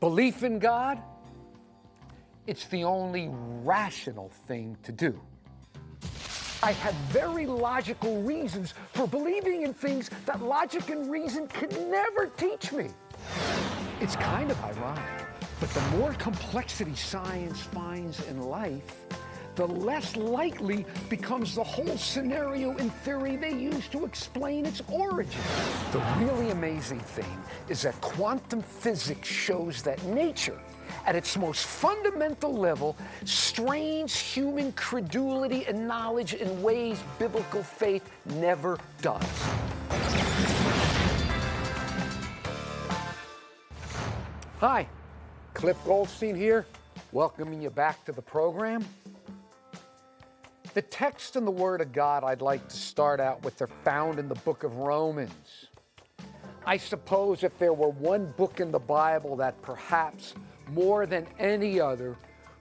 Belief in God, it's the only rational thing to do. I have very logical reasons for believing in things that logic and reason could never teach me. It's kind of ironic, but the more complexity science finds in life, the less likely becomes the whole scenario in theory they use to explain its origin. The really amazing thing is that quantum physics shows that nature, at its most fundamental level, strains human credulity and knowledge in ways biblical faith never does. Hi, Cliff Goldstein here, welcoming you back to the program. The text and the Word of God I'd like to start out with are found in the book of Romans. I suppose if there were one book in the Bible that perhaps more than any other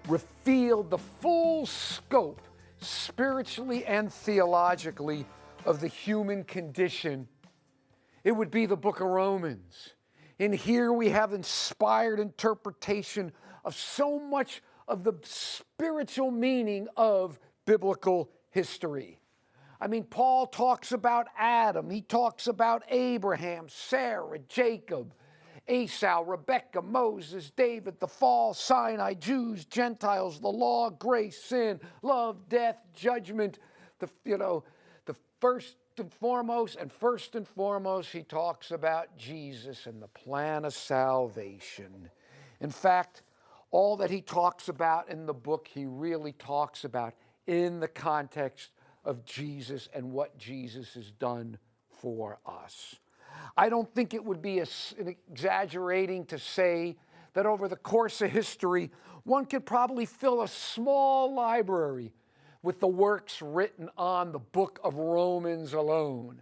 revealed the full scope, spiritually and theologically, of the human condition, it would be the book of Romans. In here we have inspired interpretation of so much of the spiritual meaning of biblical history. I mean, Paul talks about Adam, he talks about Abraham, Sarah, Jacob, Esau, Rebecca, Moses, David, the fall, Sinai, Jews, Gentiles, the law, grace, sin, love, death, judgment. First and foremost, he talks about Jesus and the plan of salvation. In fact, all that he talks about in the book, he really talks about in the context of Jesus and what Jesus has done for us. I don't think it would be exaggerating to say that over the course of history, one could probably fill a small library with the works written on the book of Romans alone.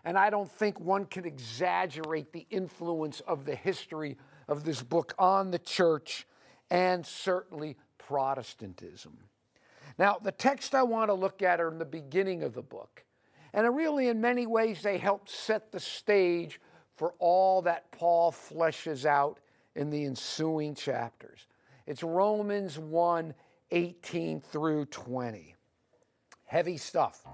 And I don't think one can exaggerate the influence of the history of this book on the church and certainly Protestantism. Now, the text I want to look at are in the beginning of the book. And really, in many ways, they help set the stage for all that Paul fleshes out in the ensuing chapters. It's Romans 1:18 through 20. Heavy stuff.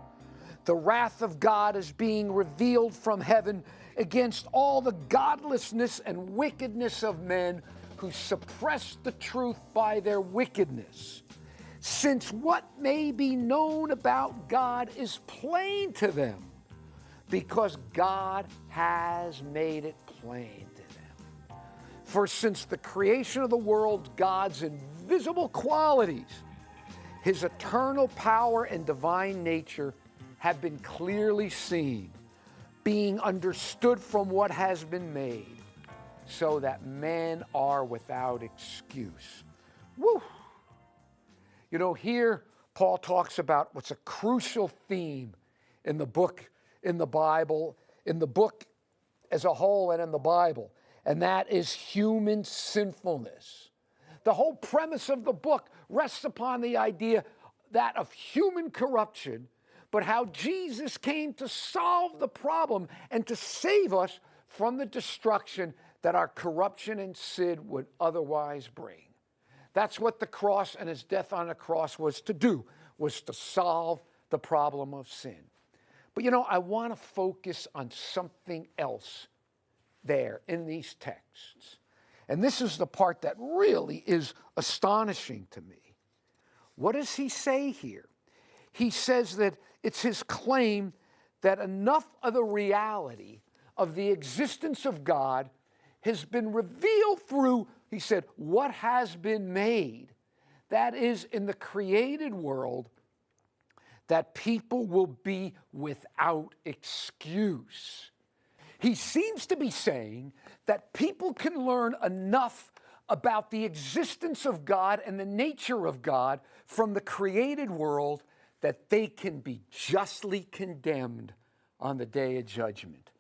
The wrath of God is being revealed from heaven against all the godlessness and wickedness of men who suppress the truth by their wickedness. Since what may be known about God is plain to them, because God has made it plain to them. For since the creation of the world, God's invisible qualities, his eternal power and divine nature have been clearly seen, being understood from what has been made, so that men are without excuse. Woo! You know, here Paul talks about what's a crucial theme in the book, in the Bible, in the book as a whole and in the Bible, and that is human sinfulness. The whole premise of the book rests upon the idea that of human corruption, but how Jesus came to solve the problem and to save us from the destruction that our corruption and sin would otherwise bring. That's what the cross and his death on the cross was to do, was to solve the problem of sin. But you know, I want to focus on something else there in these texts. And this is the part that really is astonishing to me. What does he say here? He says that it's his claim that enough of the reality of the existence of God has been revealed through, he said, what has been made. That is, in the created world, that people will be without excuse. He seems to be saying that people can learn enough about the existence of God and the nature of God from the created world that they can be justly condemned on the day of judgment.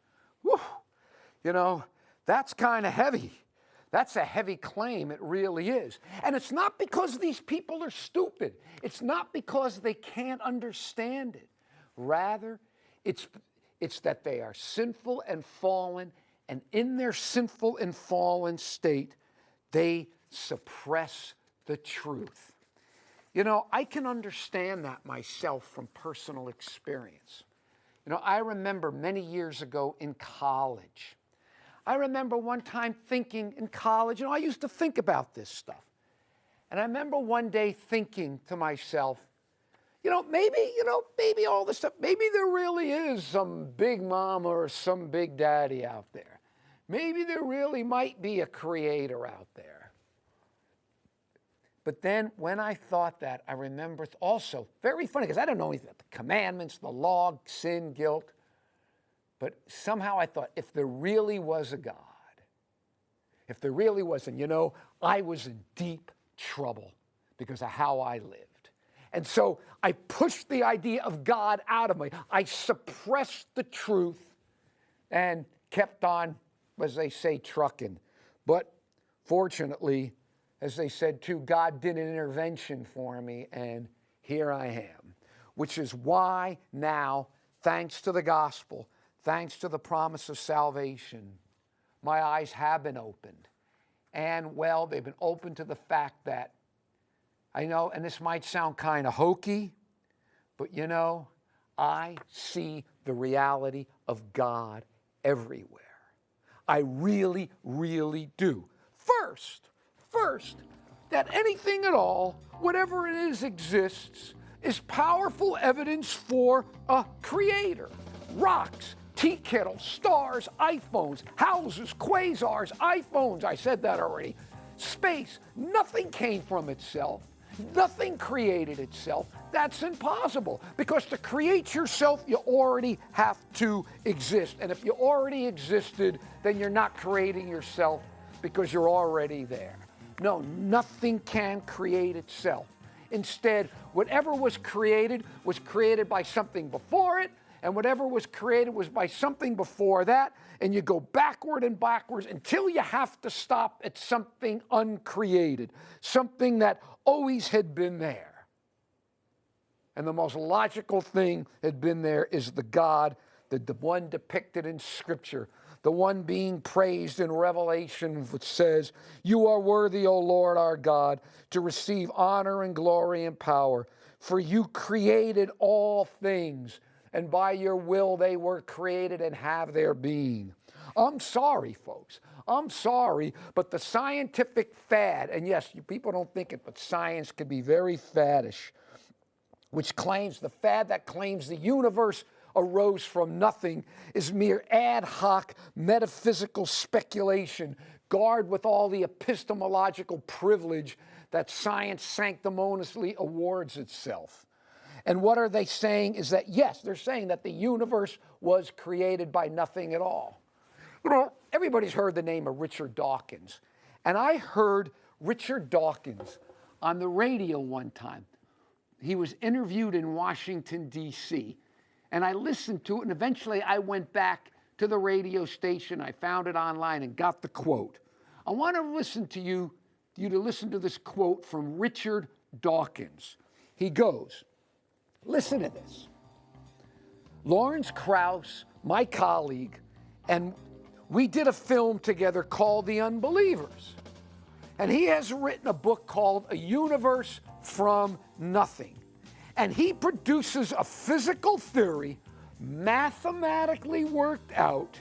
Whew. You know, that's kind of heavy. That's a heavy claim, it really is. And it's not because these people are stupid. It's not because they can't understand it. Rather, it's that they are sinful and fallen, and in their sinful and fallen state, They suppress the truth. You know, I can understand that myself from personal experience. You know, I remember many years ago in college. I remember one time thinking in college, I used to think about this stuff. And I remember one day thinking to myself, maybe all this stuff, maybe there really is some big mama or some big daddy out there. Maybe there really might be a creator out there. But then when I thought that, I remember also, very funny, because I don't know anything about the commandments, the law, sin, guilt. But somehow I thought, if there really was a God, if there really was, and I was in deep trouble because of how I lived. And so I pushed the idea of God out of me. I suppressed the truth and kept on, as they say, trucking. But fortunately, as they said too, God did an intervention for me, and here I am. Which is why now, thanks to the gospel, thanks to the promise of salvation, my eyes have been opened. And, well, they've been opened to the fact that, I know, and this might sound kind of hokey, but I see the reality of God everywhere. I really, really do. First, that anything at all, whatever it is exists, is powerful evidence for a creator. Rocks, tea kettles, stars, iPhones, houses, quasars, iPhones, I said that already. Space, nothing came from itself. Nothing created itself. That's impossible, because to create yourself, you already have to exist. And if you already existed, then you're not creating yourself because you're already there. No, nothing can create itself. Instead, whatever was created by something before it, and whatever was created was by something before that, and you go backward and backwards until you have to stop at something uncreated, something that always had been there. And the most logical thing had been there is the God, the one depicted in Scripture, the one being praised in Revelation, which says, "You are worthy, O Lord our God, to receive honor and glory and power, for you created all things, and by your will they were created and have their being." I'm sorry, folks. I'm sorry, but the scientific fad, and yes, people don't think it, but science can be very faddish, which claims, the fad that claims the universe arose from nothing is mere ad hoc metaphysical speculation, guarded with all the epistemological privilege that science sanctimoniously awards itself. And what are they saying is that, yes, they're saying that the universe was created by nothing at all. Everybody's heard the name of Richard Dawkins. And I heard Richard Dawkins on the radio one time. He was interviewed in Washington, D.C., and I listened to it, and eventually I went back to the radio station. I found it online and got the quote. I want to listen to you to listen to this quote from Richard Dawkins. He goes, listen to this. Lawrence Krauss, my colleague, and we did a film together called The Unbelievers. And he has written a book called A Universe from Nothing. And he produces a physical theory, mathematically worked out,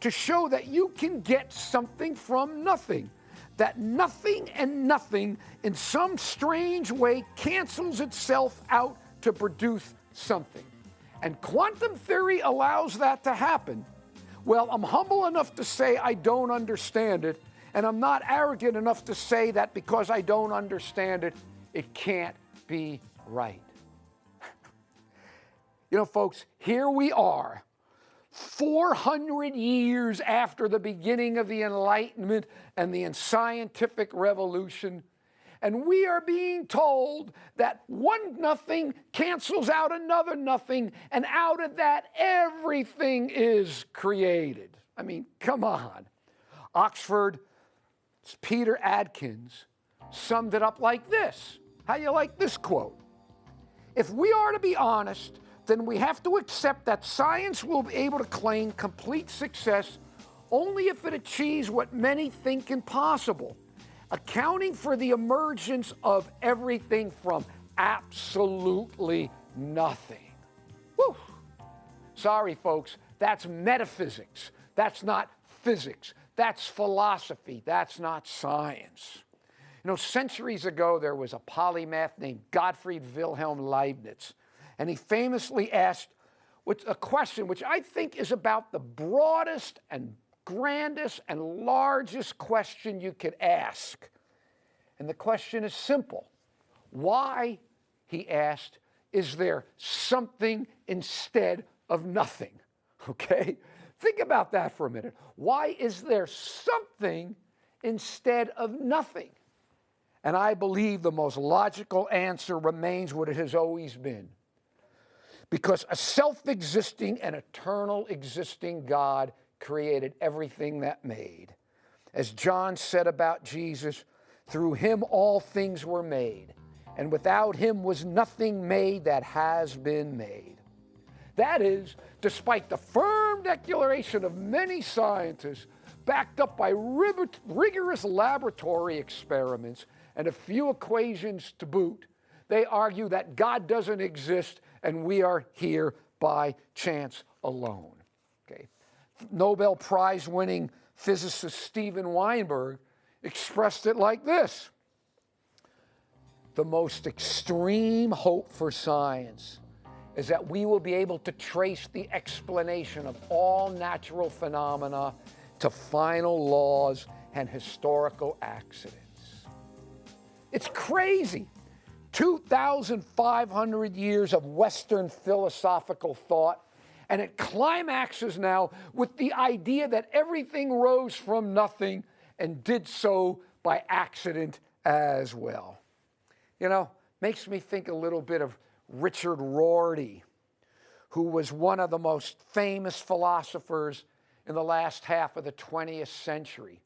to show that you can get something from nothing. That nothing and nothing in some strange way cancels itself out to produce something. And quantum theory allows that to happen. Well, I'm humble enough to say I don't understand it, and I'm not arrogant enough to say that because I don't understand it, it can't be right. Folks, here we are, 400 years after the beginning of the Enlightenment and the scientific revolution, and we are being told that one nothing cancels out another nothing, and out of that, everything is created. I mean, come on. Oxford's Peter Adkins summed it up like this. How you like this quote? If we are to be honest, then we have to accept that science will be able to claim complete success only if it achieves what many think impossible, accounting for the emergence of everything from absolutely nothing. Whew. Sorry, folks, that's metaphysics. That's not physics. That's philosophy. That's not science. You know, centuries ago, there was a polymath named Gottfried Wilhelm Leibniz, and he famously asked a question which I think is about the broadest and grandest and largest question you could ask. And the question is simple. Why, he asked, is there something instead of nothing? Okay? Think about that for a minute. Why is there something instead of nothing? And I believe the most logical answer remains what it has always been. Because a self-existing and eternal existing God created everything that made. As John said about Jesus, through him all things were made, and without him was nothing made that has been made. That is, despite the firm declaration of many scientists, backed up by rigorous laboratory experiments and a few equations to boot, they argue that God doesn't exist and we are here by chance alone. Okay. Nobel Prize-winning physicist Steven Weinberg expressed it like this: the most extreme hope for science is that we will be able to trace the explanation of all natural phenomena to final laws and historical accidents. It's crazy. 2,500 years of Western philosophical thought, and it climaxes now with the idea that everything rose from nothing and did so by accident as well. You know, makes me think a little bit of Richard Rorty, who was one of the most famous philosophers in the last half of the 20th century.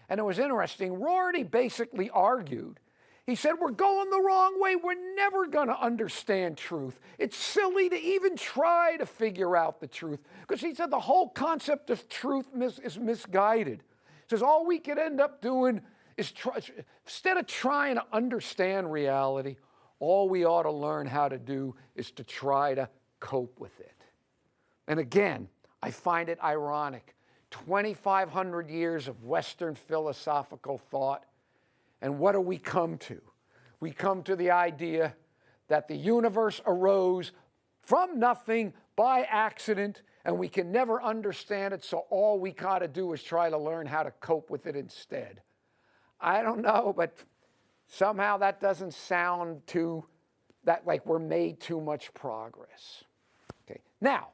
And it was interesting, Rorty basically argued, he said, we're going the wrong way. We're never going to understand truth. It's silly to even try to figure out the truth. Because he said the whole concept of truth is misguided. He says all we could end up doing is, instead of trying to understand reality, all we ought to learn how to do is to try to cope with it. And again, I find it ironic. 2,500 years of Western philosophical thought, and what do we come to? We come to the idea that the universe arose from nothing by accident, and we can never understand it, so all we got to do is try to learn how to cope with it instead. I don't know, but somehow that doesn't sound like we're made too much progress. Okay. Now,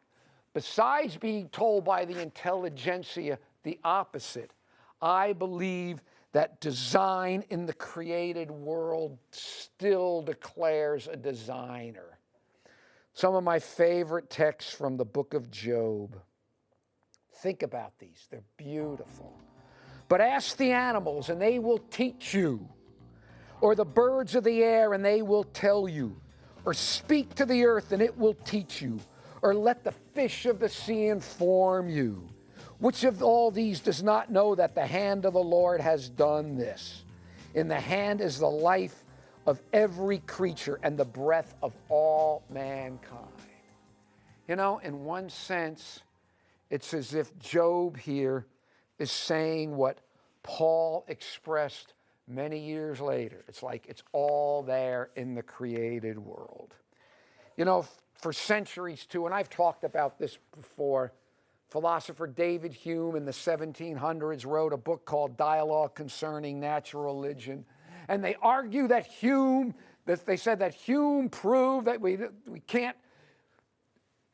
besides being told by the intelligentsia the opposite, I believe that design in the created world still declares a designer. Some of my favorite texts from the book of Job. Think about these, they're beautiful. But ask the animals and they will teach you, or the birds of the air and they will tell you, or speak to the earth and it will teach you, or let the fish of the sea inform you. Which of all these does not know that the hand of the Lord has done this? In the hand is the life of every creature and the breath of all mankind. You know, in one sense, it's as if Job here is saying what Paul expressed many years later. It's like it's all there in the created world. You know, for centuries too, and I've talked about this before, philosopher David Hume in the 1700s wrote a book called Dialogue Concerning Natural Religion. And they argue that they said that Hume proved that we can't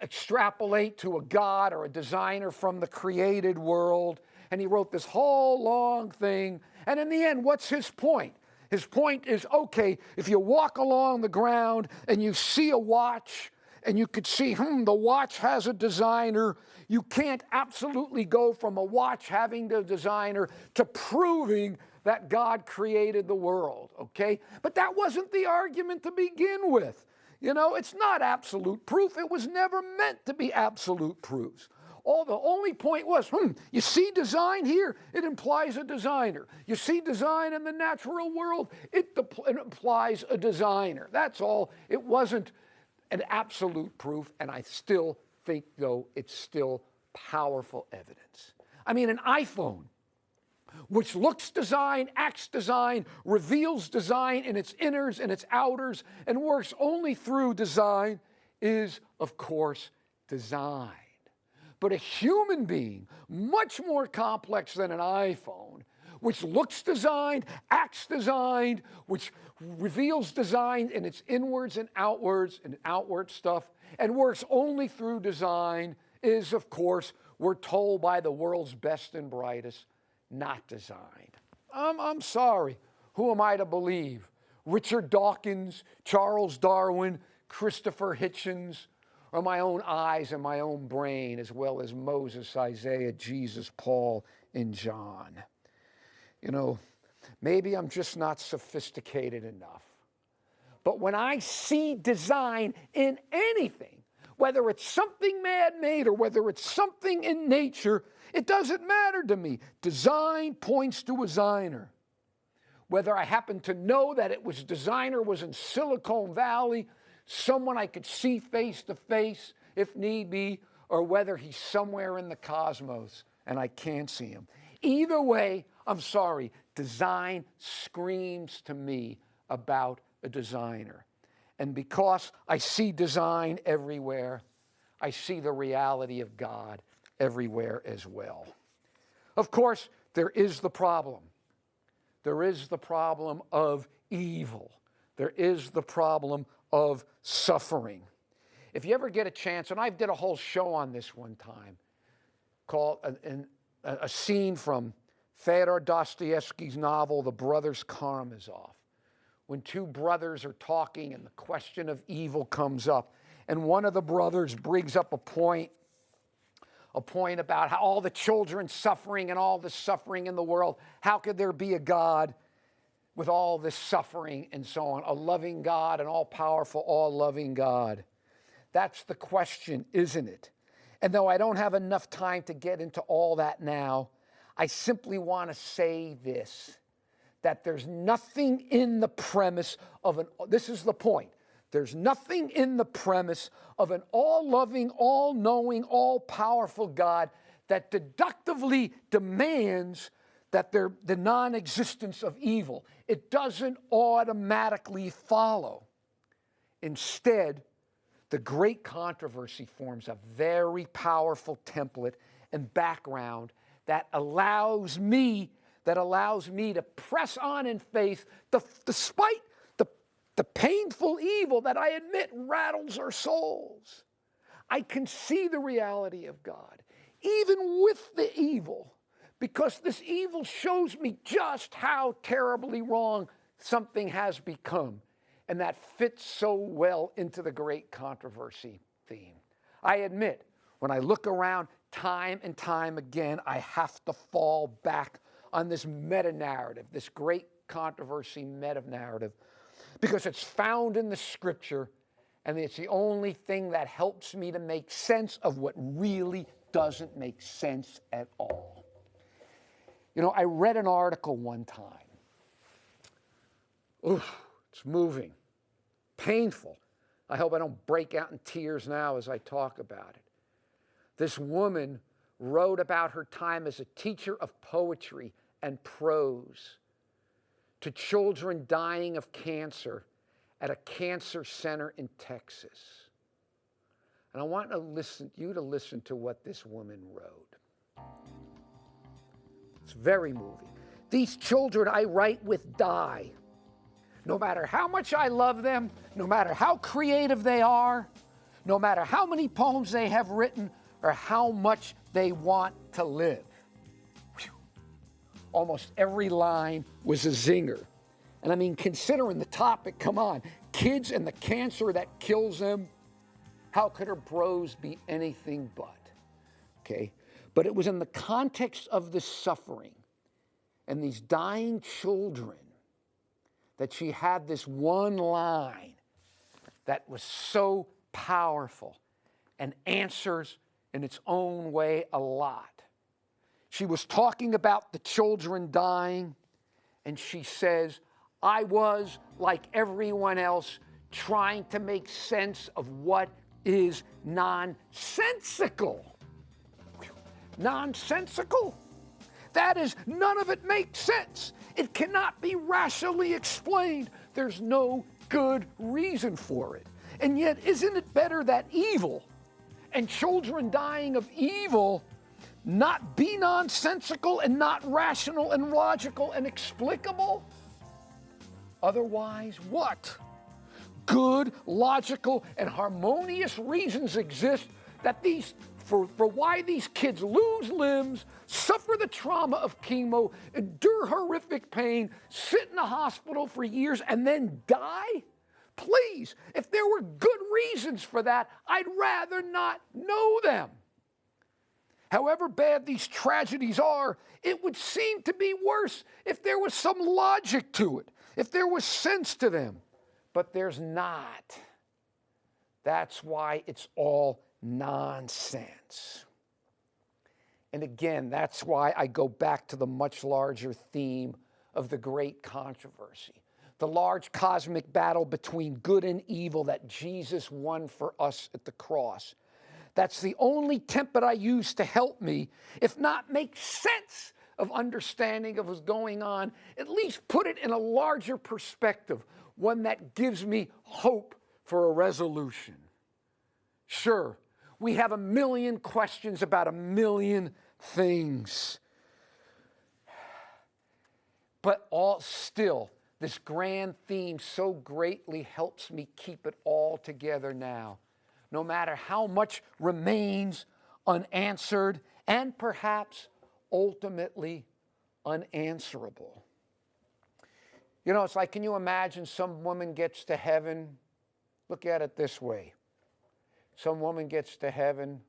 extrapolate to a God or a designer from the created world. And he wrote this whole long thing. And in the end, what's his point? His point is, okay, if you walk along the ground and you see a watch, and you could see, the watch has a designer. You can't absolutely go from a watch having the designer to proving that God created the world, okay? But that wasn't the argument to begin with. You know, it's not absolute proof. It was never meant to be absolute proofs. All the only point was, you see design here, it implies a designer. You see design in the natural world, it implies a designer. That's all. It wasn't an absolute proof, and I still think, though, it's still powerful evidence. I mean, an iPhone, which looks design, acts design, reveals design in its inners and its outers, and works only through design, is, of course, design. But a human being, much more complex than an iPhone, which looks designed, acts designed, which reveals design in its inwards and outwards and outward stuff, and works only through design, is, of course, we're told by the world's best and brightest, not designed. I'm sorry. Who am I to believe? Richard Dawkins, Charles Darwin, Christopher Hitchens, or my own eyes and my own brain, as well as Moses, Isaiah, Jesus, Paul, and John? You know, maybe I'm just not sophisticated enough. But when I see design in anything, whether it's something man-made or whether it's something in nature, it doesn't matter to me. Design points to a designer. Whether I happen to know that it was designer was in Silicon Valley, someone I could see face to face if need be, or whether he's somewhere in the cosmos and I can't see him. Either way, I'm sorry, design screams to me about a designer. And because I see design everywhere, I see the reality of God everywhere as well. Of course, there is the problem. There is the problem of evil. There is the problem of suffering. If you ever get a chance, and I did a whole show on this one time, called a scene from Fyodor Dostoevsky's novel, The Brothers Karamazov, when two brothers are talking and the question of evil comes up, and one of the brothers brings up a point about how all the children suffering and all the suffering in the world, how could there be a God with all this suffering and so on, a loving God, an all-powerful, all-loving God? That's the question, isn't it? And though I don't have enough time to get into all that now, I simply want to say this, that there's nothing in the premise of this is the point, there's nothing in the premise of an all-loving, all-knowing, all-powerful God that deductively demands that the non-existence of evil. It doesn't automatically follow. Instead, the great controversy forms a very powerful template and background that allows me to press on in faith despite the painful evil that I admit rattles our souls. I can see the reality of God, even with the evil, because this evil shows me just how terribly wrong something has become. And that fits so well into the great controversy theme. I admit, when I look around time and time again, I have to fall back on this meta-narrative, this great controversy meta-narrative, because it's found in the Scripture, and it's the only thing that helps me to make sense of what really doesn't make sense at all. You know, I read an article one time. Oof, it's moving, painful. I hope I don't break out in tears now as I talk about it. This woman wrote about her time as a teacher of poetry and prose to children dying of cancer at a cancer center in Texas. And I want you to listen to what this woman wrote. It's very moving. These children I write with die. No matter how much I love them, no matter how creative they are, no matter how many poems they have written, or how much they want to live. Whew. Almost every line was a zinger. And I mean, considering the topic, come on, kids and the cancer that kills them, how could her prose be anything but? Okay, but it was in the context of the suffering and these dying children that she had this one line that was so powerful and answers in its own way a lot. She was talking about the children dying, and she says, I was, like everyone else, trying to make sense of what is nonsensical. Nonsensical? That is, none of it makes sense. It cannot be rationally explained. There's no good reason for it. And yet, isn't it better that evil and children dying of evil not be nonsensical and not rational and logical and explicable? Otherwise, what? Good, logical, and harmonious reasons exist that for why these kids lose limbs, suffer the trauma of chemo, endure horrific pain, sit in the hospital for years, and then die? Please, if there were good reasons for that, I'd rather not know them. However bad these tragedies are, it would seem to be worse if there was some logic to it, if there was sense to them. But there's not. That's why it's all nonsense. And again, that's why I go back to the much larger theme of the great controversy, the large cosmic battle between good and evil that Jesus won for us at the cross. That's the only template I use to help me, if not make sense of understanding of what's going on, at least put it in a larger perspective, one that gives me hope for a resolution. Sure, we have a million questions about a million things, but all still, this grand theme so greatly helps me keep it all together now, no matter how much remains unanswered and perhaps ultimately unanswerable. You know, it's like, can you imagine some woman gets to heaven? Look at it this way. Some woman gets to heaven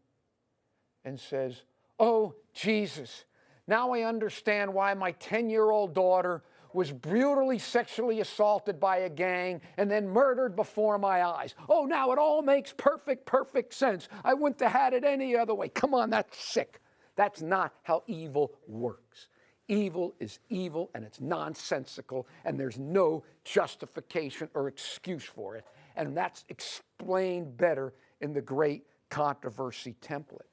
and says, oh, Jesus, now I understand why my 10-year-old daughter was brutally sexually assaulted by a gang and then murdered before my eyes. Oh, now it all makes perfect sense. I wouldn't have had it any other way. Come on, that's sick. That's not how evil works. Evil is evil, and it's nonsensical, and there's no justification or excuse for it. And that's explained better in the great controversy template.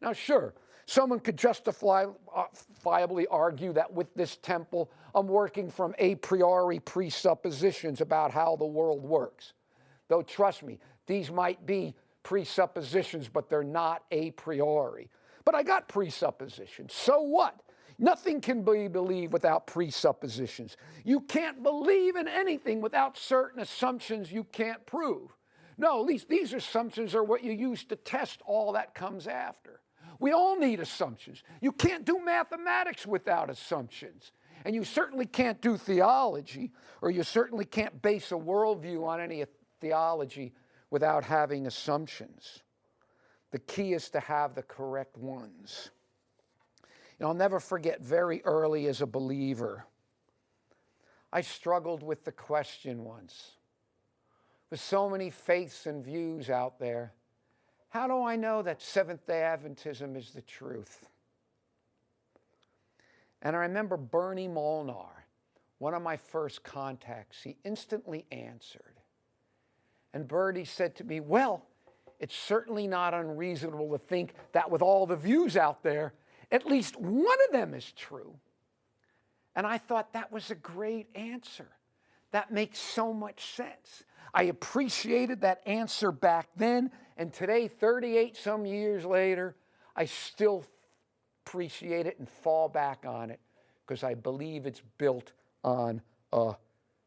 Now, sure, someone could justifiably argue that with this temple, I'm working from a priori presuppositions about how the world works. Though, trust me, these might be presuppositions, but they're not a priori. But I got presuppositions. So what? Nothing can be believed without presuppositions. You can't believe in anything without certain assumptions you can't prove. No, at least these assumptions are what you use to test all that comes after. We all need assumptions. You can't do mathematics without assumptions. And you certainly can't do theology, or you certainly can't base a worldview on any theology without having assumptions. The key is to have the correct ones. And I'll never forget, very early as a believer, I struggled with the question once. With so many faiths and views out there, how do I know that Seventh-day Adventism is the truth? And I remember Bernie Molnar, one of my first contacts, he instantly answered. And Bernie said to me, well, it's certainly not unreasonable to think that with all the views out there, at least one of them is true. And I thought that was a great answer. That makes so much sense. I appreciated that answer back then, and today, 38 some years later, I still appreciate it and fall back on it because I believe it's built on a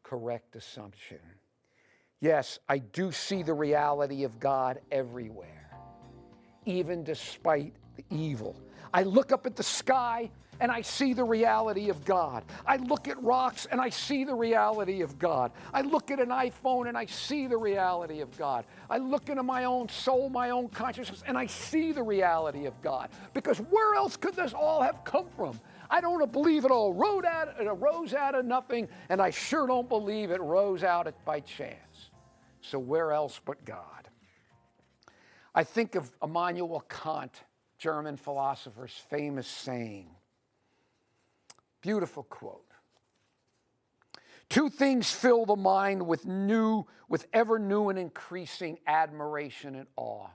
correct assumption. Yes, I do see the reality of God everywhere, even despite the evil. I look up at the sky and I see the reality of God. I look at rocks and I see the reality of God. I look at an iPhone and I see the reality of God. I look into my own soul, my own consciousness, and I see the reality of God. Because where else could this all have come from? I don't believe it all arose out of nothing, and I sure don't believe it rose out by chance. So where else but God? I think of Immanuel Kant, German philosopher's famous saying. Beautiful quote. Two things fill the mind with ever new and increasing admiration and awe,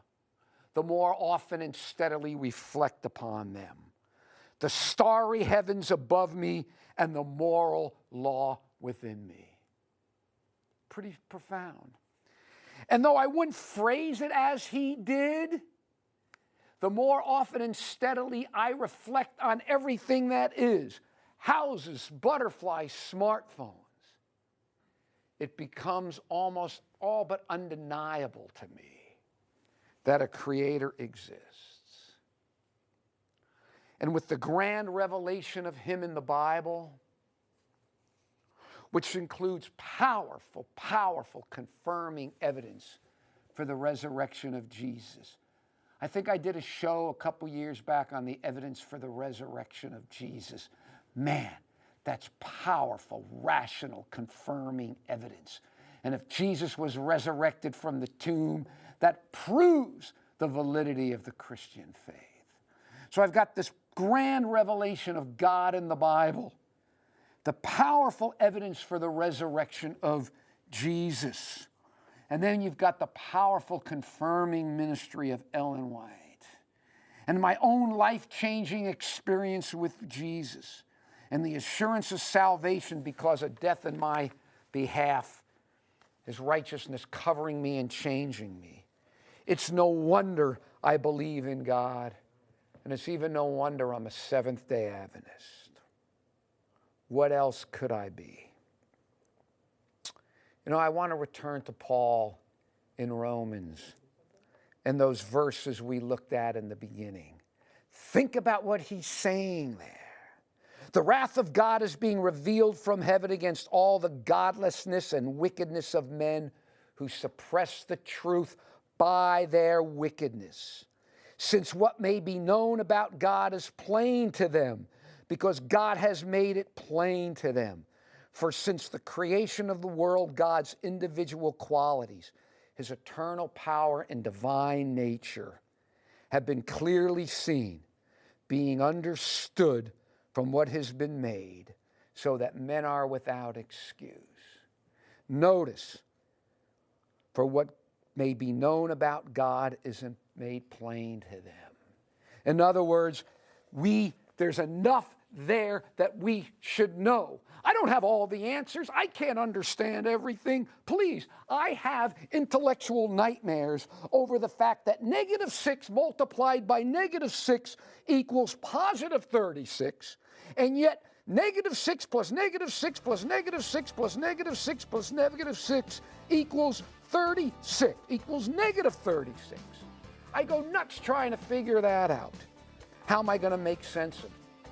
the more often and steadily we reflect upon them. The starry heavens above me and the moral law within me. Pretty profound. And though I wouldn't phrase it as he did, the more often and steadily I reflect on everything that is, houses, butterflies, smartphones, it becomes almost all but undeniable to me that a creator exists. And with the grand revelation of him in the Bible, which includes powerful, powerful confirming evidence for the resurrection of Jesus. I think I did a show a couple years back on the evidence for the resurrection of Jesus. Man, that's powerful, rational, confirming evidence. And if Jesus was resurrected from the tomb, that proves the validity of the Christian faith. So I've got this grand revelation of God in the Bible, the powerful evidence for the resurrection of Jesus. And then you've got the powerful confirming ministry of Ellen White. And my own life-changing experience with Jesus and the assurance of salvation because of death in my behalf, his righteousness covering me and changing me. It's no wonder I believe in God. And it's even no wonder I'm a Seventh-day Adventist. What else could I be? You know, I want to return to Paul in Romans and those verses we looked at in the beginning. Think about what he's saying there. The wrath of God is being revealed from heaven against all the godlessness and wickedness of men who suppress the truth by their wickedness. Since what may be known about God is plain to them, because God has made it plain to them. For since the creation of the world, God's individual qualities, his eternal power and divine nature, have been clearly seen, being understood from what has been made, so that men are without excuse. Notice, for what may be known about God is made plain to them. In other words, there's enough there that we should know. I don't have all the answers. I can't understand everything. Please, I have intellectual nightmares over the fact that -6 multiplied by -6 equals positive 36, and yet -6 plus -6 plus -6 plus -6 plus -6 equals 36, equals -36. I go nuts trying to figure that out. How am I going to make sense of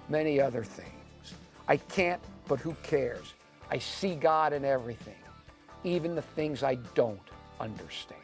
many other things? I can't, but who cares? I see God in everything, even the things I don't understand.